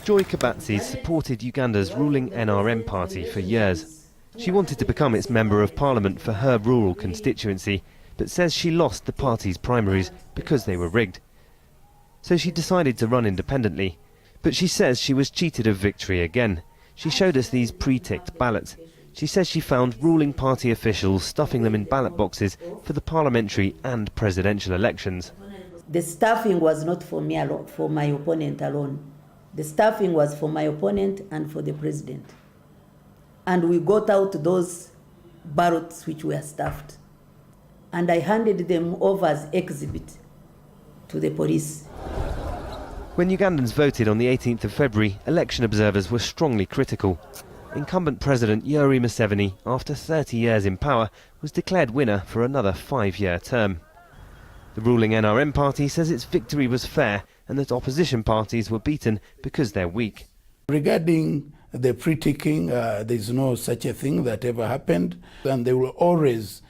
Joy Kabatsi supported Uganda's ruling NRM party for years. She wanted to become its Member of Parliament for her rural constituency, but says she lost the party's primaries because they were rigged. So she decided to run independently. But she says she was cheated of victory again. She showed us these pre-ticked ballots. She says she found ruling party officials stuffing them in ballot boxes for the parliamentary and presidential elections. The stuffing was not for me alone, for my opponent alone. The stuffing was for my opponent and for the president. And we got out those ballots which were stuffed. And I handed them over as exhibit to the police. When Ugandans voted on the 18th of February, election observers were strongly critical. Incumbent President Yoweri Museveni, after 30 years in power, was declared winner for another 5-year term. The ruling NRM party says its victory was fair and that opposition parties were beaten because they're weak. Regarding the pre-ticking, there's no such a thing that ever happened, and they will always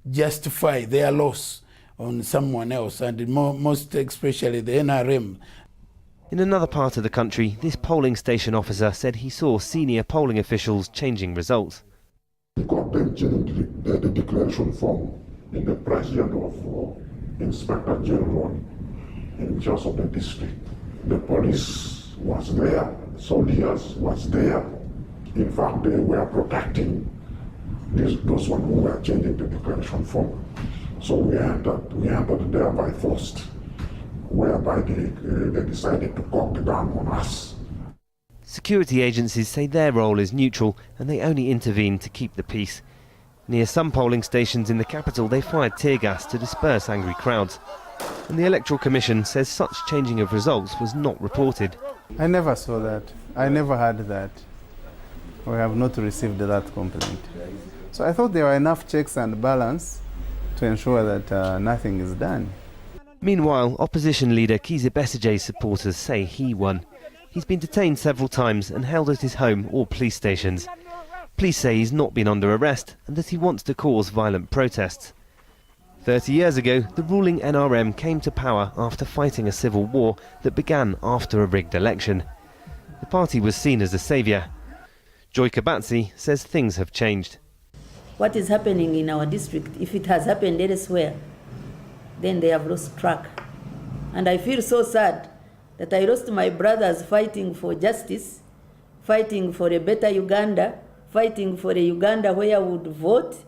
justify their loss on someone else, and most especially the NRM. In another part of the country, this polling station officer said he saw senior polling officials changing results. We got them changing the declaration form in the president of Inspector General in charge of the district. The police was there, soldiers was there. In fact, they were protecting those ones who were changing the declaration form. So we entered there by force, whereby they decided to cock the gun on us. Security agencies say their role is neutral and they only intervene to keep the peace. Near some polling stations in the capital, they fired tear gas to disperse angry crowds. And the Electoral Commission says such changing of results was not reported. I never saw that. I never heard that. We have not received that complaint. So I thought there were enough checks and balance to ensure that nothing is done. Meanwhile, opposition leader Kizza Besigye's supporters say he won. He's been detained several times and held at his home or police stations. Police say he's not been under arrest and that he wants to cause violent protests. 30 years ago, the ruling NRM came to power after fighting a civil war that began after a rigged election. The party was seen as a saviour. Joy Kabatsi says things have changed. What is happening in our district, if it has happened elsewhere, then they have lost track. And I feel so sad that I lost my brothers fighting for justice, fighting for a better Uganda, fighting for a Uganda where I would vote,